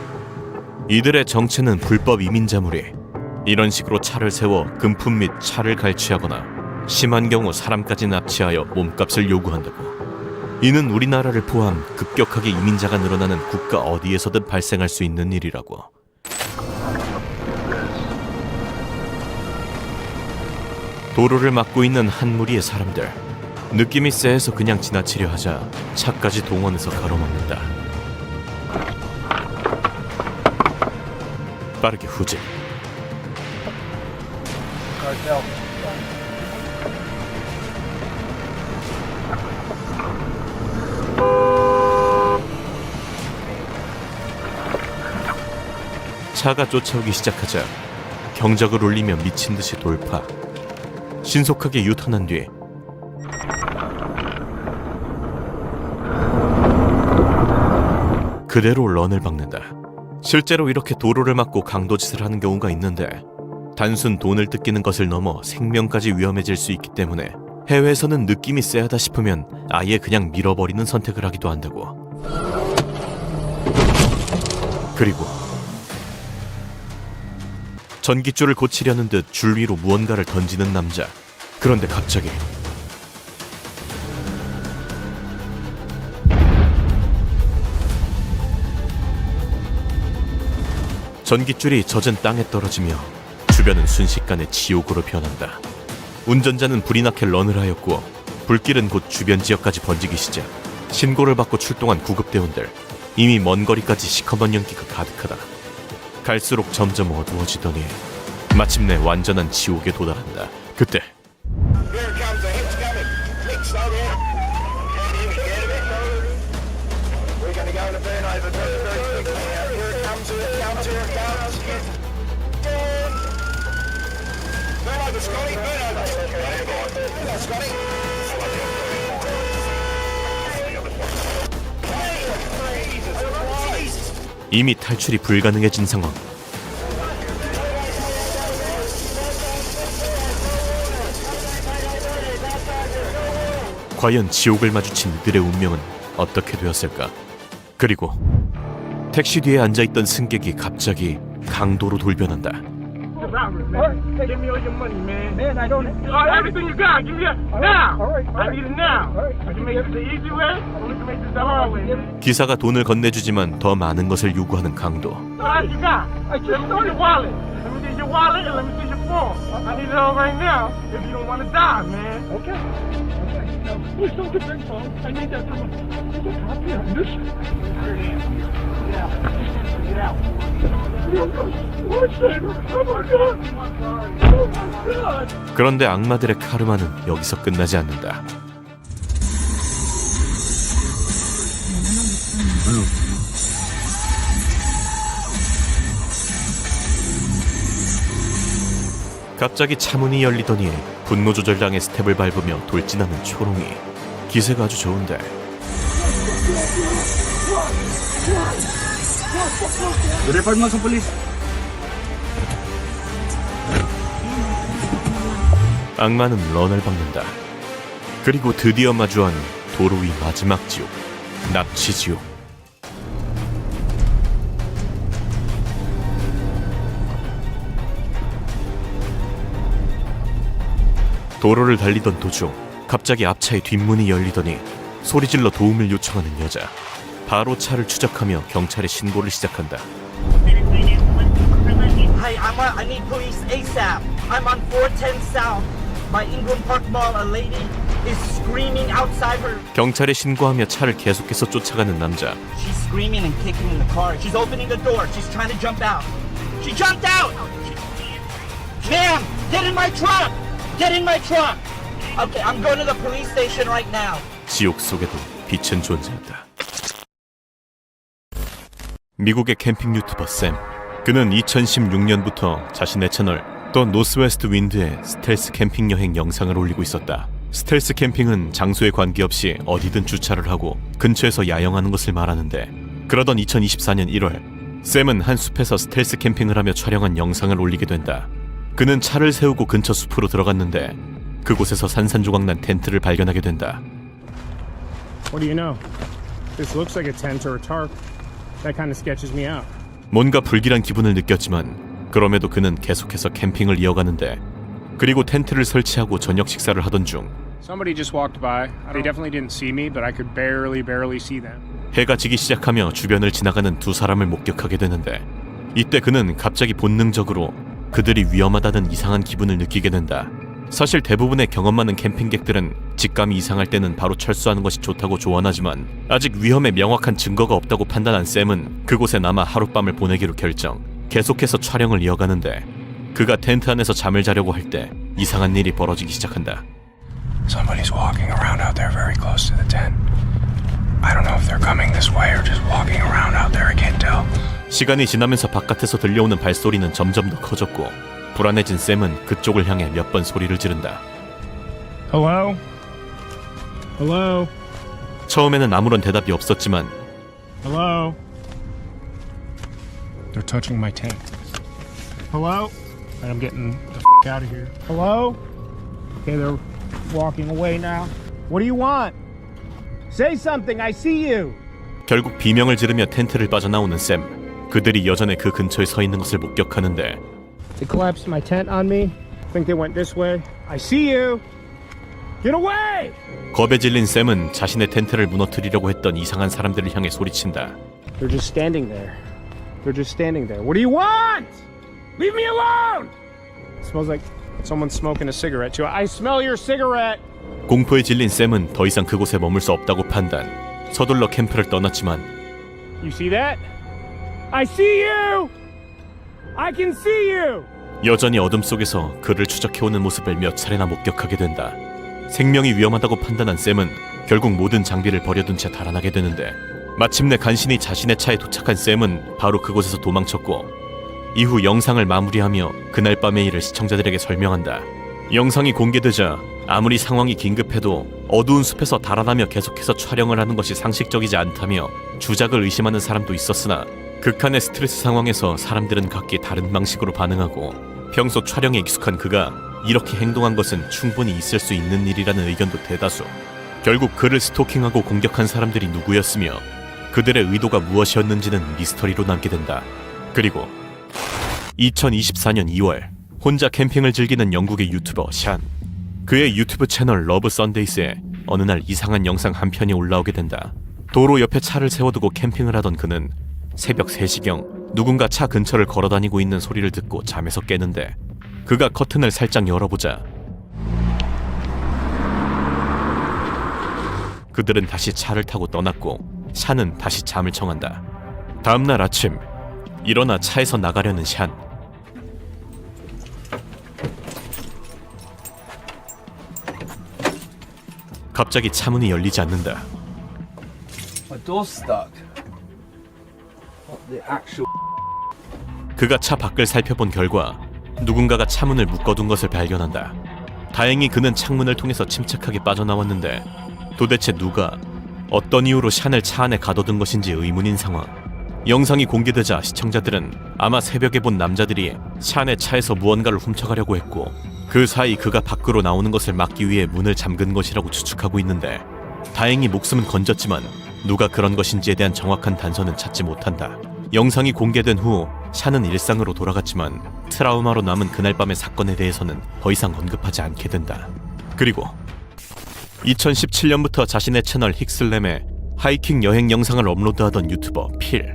이들의 정체는 불법 이민자무리. 이런 식으로 차를 세워 금품 및 차를 갈취하거나 심한 경우 사람까지 납치하여 몸값을 요구한다고. 이는 우리나라를 포함 급격하게 이민자가 늘어나는 국가 어디에서든 발생할 수 있는 일이라고. 도로를 막고 있는 한 무리의 사람들. 느낌이 쎄해서 그냥 지나치려 하자 차까지 동원해서 가로막는다. 빠르게 후진. 차가 쫓아오기 시작하자 경적을 울리며 미친 듯이 돌파. 신속하게 유턴한 뒤 그대로 런을 박는다. 실제로 이렇게 도로를 막고 강도짓을 하는 경우가 있는데 단순 돈을 뜯기는 것을 넘어 생명까지 위험해질 수 있기 때문에 해외에서는 느낌이 쎄하다 싶으면 아예 그냥 밀어버리는 선택을 하기도 한다고. 그리고 전깃줄을 고치려는 듯 줄 위로 무언가를 던지는 남자. 그런데 갑자기 전깃줄이 젖은 땅에 떨어지며 주변은 순식간에 지옥으로 변한다. 운전자는 불이 나게 런을 하였고 불길은 곧 주변 지역까지 번지기 시작. 신고를 받고 출동한 구급대원들. 이미 먼 거리까지 시커먼 연기가 가득하다. 갈수록 점점 어두워지더니 마침내 완전한 지옥에 도달한다. 그때 이미 탈출이 불가능해진 상황. 과연 지옥을 마주친 이들의 운명은 어떻게 되었을까? 그리고 택시 뒤에 앉아있던 승객이 갑자기 강도로 돌변한다. Give me all your money, man. Man, I don't. Everything you got, give me it now. I need it now. We can make this the easy way, or we can make this the hard way, man. 기사가 돈을 건네주지만 더 많은 것을 요구하는 강도. What you got? I just stole your wallet. Let me see your wallet and let me see your phone. I need it all right now. If you don't want to die, man. Okay. Now, please don't get that phone. I need that phone. There's a copy on this. Get out. Get out. 그런데 악마들의 카르마는 여기서 끝나지 않는다. 갑자기 차문이 열리더니 분노 조절당의 스텝을 밟으며 돌진하는 초롱이. 기세가 아주 좋은데 악마는 런을 박는다. 그리고 드디어 마주한 도로 위 마지막 지옥, 납치 지옥. 도로를 달리던 도중 갑자기 앞차의 뒷문이 열리더니 소리질러 도움을 요청하는 여자. 바로 차를 추적하며 경찰에 신고를 시작한다. Hi, I need police ASAP. I'm on 410 South. By Ingram Park Mall, a lady is screaming outside her. 경찰에 신고하며 차를 계속해서 쫓아가는 남자. She's screaming and kicking in the car. She's opening the door. She's trying to jump out. She jumped out! Ma'am, get in my truck! Get in my truck! Okay, I'm going to the police station right now. 지옥 속에도 빛은 존재한다. 미국의 캠핑 유튜버 샘. 그는 2016년부터 자신의 채널 더 노스웨스트 윈드의 스텔스 캠핑 여행 영상을 올리고 있었다. 스텔스 캠핑은 장소에 관계없이 어디든 주차를 하고 근처에서 야영하는 것을 말하는데, 그러던 2024년 1월 샘은 한 숲에서 스텔스 캠핑을 하며 촬영한 영상을 올리게 된다. 그는 차를 세우고 근처 숲으로 들어갔는데 그곳에서 산산조각난 텐트를 발견하게 된다. What do you know? This looks like a tent or a tarp. That kind of sketches me out. 뭔가 불길한 기분을 느꼈지만 그럼에도 그는 계속해서 캠핑을 이어가는데, 그리고 텐트를 설치하고 저녁 식사를 하던 중 Somebody just walked by. They definitely didn't see me, but I could barely see them. 해가 지기 시작하며 주변을 지나가는 두 사람을 목격하게 되는데, 이때 그는 갑자기 본능적으로 그들이 위험하다는 이상한 기분을 느끼게 된다. 사실 대부분의 경험 많은 캠핑객들은 직감이 이상할 때는 바로 철수하는 것이 좋다고 조언하지만 아직 위험에 명확한 증거가 없다고 판단한 샘은 그곳에 남아 하룻밤을 보내기로 결정. 계속해서 촬영을 이어가는데 그가 텐트 안에서 잠을 자려고 할 때 이상한 일이 벌어지기 시작한다. Somebody's walking around out there very close to the tent. I don't know if they're coming this way or just walking around out there. I can't tell. 시간이 지나면서 바깥에서 들려오는 발소리는 점점 더 커졌고 불안해진 샘은 그쪽을 향해 몇 번 소리를 지른다. Hello? Hello? 처음에는 아무런 대답이 없었지만 Hello? They're touching my tent. Hello? And I'm getting the out of here. Hello? Okay, they're walking away now. What do you want? Say something. I see you. 결국 비명을 지르며 텐트를 빠져나오는 샘. 그들이 여전히 그 근처에 서 있는 것을 목격하는데 They collapsed my tent on me. I think they went this way. I see you. Get away! 겁에 질린 샘은 자신의 텐트를 무너뜨리려고 했던 이상한 사람들을 향해 소리친다. They're just standing there. They're just standing there. What do you want? Leave me alone! It smells like someone's smoking a cigarette too. I smell your cigarette! 공포에 질린 샘은 더 이상 그곳에 머물 수 없다고 판단. 서둘러 캠프를 떠났지만 You see that? I see you! I can see you! 여전히 어둠 속에서 그를 추적해오는 모습을 몇 차례나 목격하게 된다. 생명이 위험하다고 판단한 샘은 결국 모든 장비를 버려둔 채 달아나게 되는데 마침내 간신히 자신의 차에 도착한 샘은 바로 그곳에서 도망쳤고 이후 영상을 마무리하며 그날 밤의 일을 시청자들에게 설명한다. 영상이 공개되자 아무리 상황이 긴급해도 어두운 숲에서 달아나며 계속해서 촬영을 하는 것이 상식적이지 않다며 주작을 의심하는 사람도 있었으나 극한의 스트레스 상황에서 사람들은 각기 다른 방식으로 반응하고 평소 촬영에 익숙한 그가 이렇게 행동한 것은 충분히 있을 수 있는 일이라는 의견도 대다수. 결국 그를 스토킹하고 공격한 사람들이 누구였으며 그들의 의도가 무엇이었는지는 미스터리로 남게 된다. 그리고 2024년 2월 혼자 캠핑을 즐기는 영국의 유튜버 샨. 그의 유튜브 채널 러브 썬데이스에 어느 날 이상한 영상 한 편이 올라오게 된다. 도로 옆에 차를 세워두고 캠핑을 하던 그는 새벽 3시경 누군가 차 근처를 걸어다니고 있는 소리를 듣고 잠에서 깨는데 그가 커튼을 살짝 열어보자 그들은 다시 차를 타고 떠났고 샨은 다시 잠을 청한다. 다음날 아침 일어나 차에서 나가려는 샨. 갑자기 차문이 열리지 않는다. My door's stuck. What the actual? 그가 차 밖을 살펴본 결과 누군가가 차문을 묶어둔 것을 발견한다. 다행히 그는 창문을 통해서 침착하게 빠져나왔는데 도대체 누가 어떤 이유로 샨을 차 안에 가둬둔 것인지 의문인 상황. 영상이 공개되자 시청자들은 아마 새벽에 본 남자들이 샨의 차에서 무언가를 훔쳐가려고 했고 그 사이 그가 밖으로 나오는 것을 막기 위해 문을 잠근 것이라고 추측하고 있는데 다행히 목숨은 건졌지만 누가 그런 것인지에 대한 정확한 단서는 찾지 못한다. 영상이 공개된 후 샨은 일상으로 돌아갔지만 트라우마로 남은 그날 밤의 사건에 대해서는 더 이상 언급하지 않게 된다. 그리고 2017년부터 자신의 채널 힉슬램에 하이킹 여행 영상을 업로드하던 유튜버 필.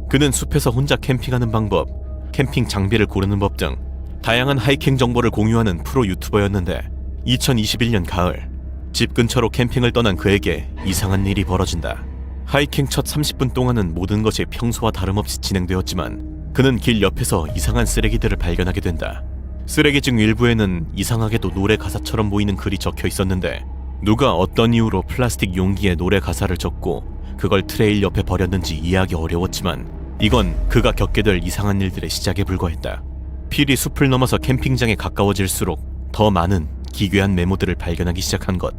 그는 숲에서 혼자 캠핑하는 방법, 캠핑 장비를 고르는 법 등 다양한 하이킹 정보를 공유하는 프로 유튜버였는데 2021년 가을 집 근처로 캠핑을 떠난 그에게 이상한 일이 벌어진다. 하이킹 첫 30분 동안은 모든 것이 평소와 다름없이 진행되었지만 그는 길 옆에서 이상한 쓰레기들을 발견하게 된다. 쓰레기 중 일부에는 이상하게도 노래 가사처럼 보이는 글이 적혀 있었는데 누가 어떤 이유로 플라스틱 용기에 노래 가사를 적고 그걸 트레일 옆에 버렸는지 이해하기 어려웠지만 이건 그가 겪게 될 이상한 일들의 시작에 불과했다. 필이 숲을 넘어서 캠핑장에 가까워질수록 더 많은 기괴한 메모들을 발견하기 시작한 것.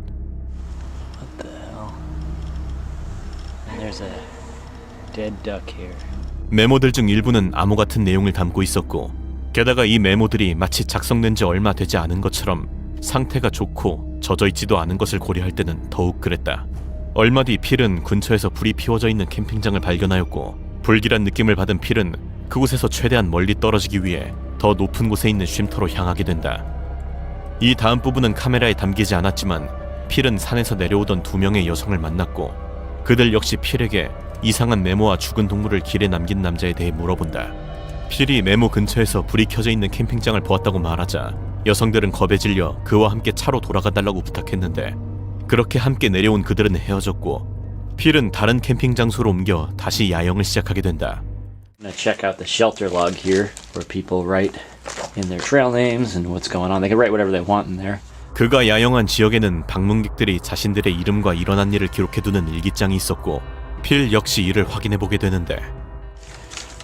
There's a dead duck here. 메모들 중 일부는 암호 같은 내용을 담고 있었고 게다가 이 메모들이 마치 작성된 지 얼마 되지 않은 것처럼 상태가 좋고 젖어있지도 않은 것을 고려할 때는 더욱 그랬다. 얼마 뒤 필은 근처에서 불이 피워져 있는 캠핑장을 발견하였고 불길한 느낌을 받은 필은 그곳에서 최대한 멀리 떨어지기 위해 더 높은 곳에 있는 쉼터로 향하게 된다. 이 다음 부분은 카메라에 담기지 않았지만 필은 산에서 내려오던 2명의 여성을 만났고 그들 역시 필에게 이상한 메모와 죽은 동물을 길에 남긴 남자에 대해 물어본다. 필이 메모 근처에서 불이 켜져 있는 캠핑장을 보았다고 말하자 여성들은 겁에 질려 그와 함께 차로 돌아가달라고 부탁했는데 그렇게 함께 내려온 그들은 헤어졌고 필은 다른 캠핑 장소로 옮겨 다시 야영을 시작하게 된다. I'm gonna check out the shelter log here, where people write in their trail names and what's going on. They can write whatever they want in there. 그가 야영한 지역에는 방문객들이 자신들의 이름과 일어난 일을 기록해두는 일기장이 있었고 필 역시 이를 확인해보게 되는데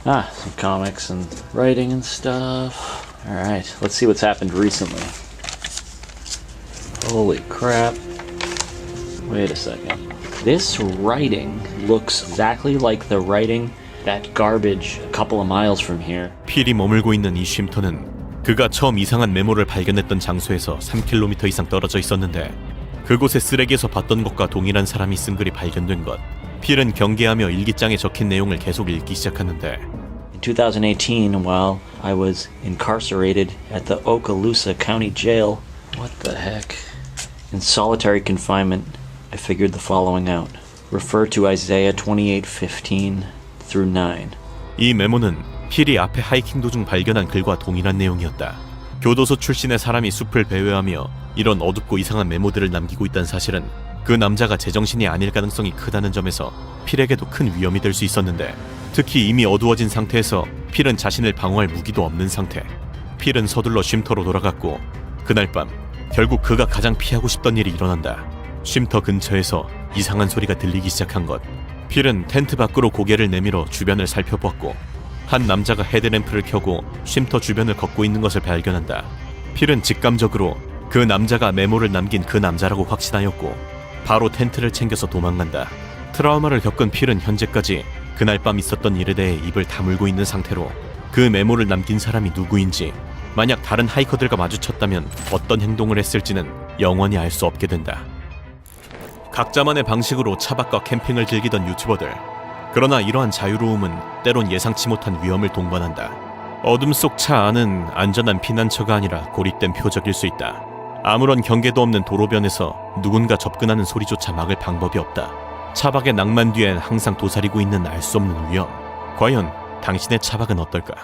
Some comics and writing and stuff. Alright, let's see what's happened recently. Holy crap. Wait a second. This writing looks exactly like the writing that garbage a couple of miles from here. 필이 머물고 있는 이 쉼터는 그가 처음 이상한 메모를 발견했던 장소에서 3km 이상 떨어져 있었는데 그곳의 쓰레기에서 봤던 것과 동일한 사람이 쓴 글이 발견된 것. 필은 경계하며 일기장에 적힌 내용을 계속 읽기 시작하는데 In 2018, while I was incarcerated at the Okaloosa County Jail, what the heck? In solitary confinement, I figured the following out. Refer to Isaiah 28:15 through 9. 이 메모는 필이 앞에 하이킹 도중 발견한 글과 동일한 내용이었다. 교도소 출신의 사람이 숲을 배회하며 이런 어둡고 이상한 메모들을 남기고 있다는 사실은 그 남자가 제정신이 아닐 가능성이 크다는 점에서 필에게도 큰 위험이 될 수 있었는데 특히 이미 어두워진 상태에서 필은 자신을 방어할 무기도 없는 상태. 필은 서둘러 쉼터로 돌아갔고 그날 밤 결국 그가 가장 피하고 싶던 일이 일어난다. 쉼터 근처에서 이상한 소리가 들리기 시작한 것. 필은 텐트 밖으로 고개를 내밀어 주변을 살펴보았고 한 남자가 헤드램프를 켜고 쉼터 주변을 걷고 있는 것을 발견한다. 필은 직감적으로 그 남자가 메모를 남긴 그 남자라고 확신하였고 바로 텐트를 챙겨서 도망간다. 트라우마를 겪은 필은 현재까지 그날 밤 있었던 일에 대해 입을 다물고 있는 상태로 그 메모를 남긴 사람이 누구인지 만약 다른 하이커들과 마주쳤다면 어떤 행동을 했을지는 영원히 알 수 없게 된다. 각자만의 방식으로 차박과 캠핑을 즐기던 유튜버들. 그러나 이러한 자유로움은 때론 예상치 못한 위험을 동반한다. 어둠 속 차 안은 안전한 피난처가 아니라 고립된 표적일 수 있다. 아무런 경계도 없는 도로변에서 누군가 접근하는 소리조차 막을 방법이 없다. 차박의 낭만 뒤엔 항상 도사리고 있는 알 수 없는 위험. 과연 당신의 차박은 어떨까?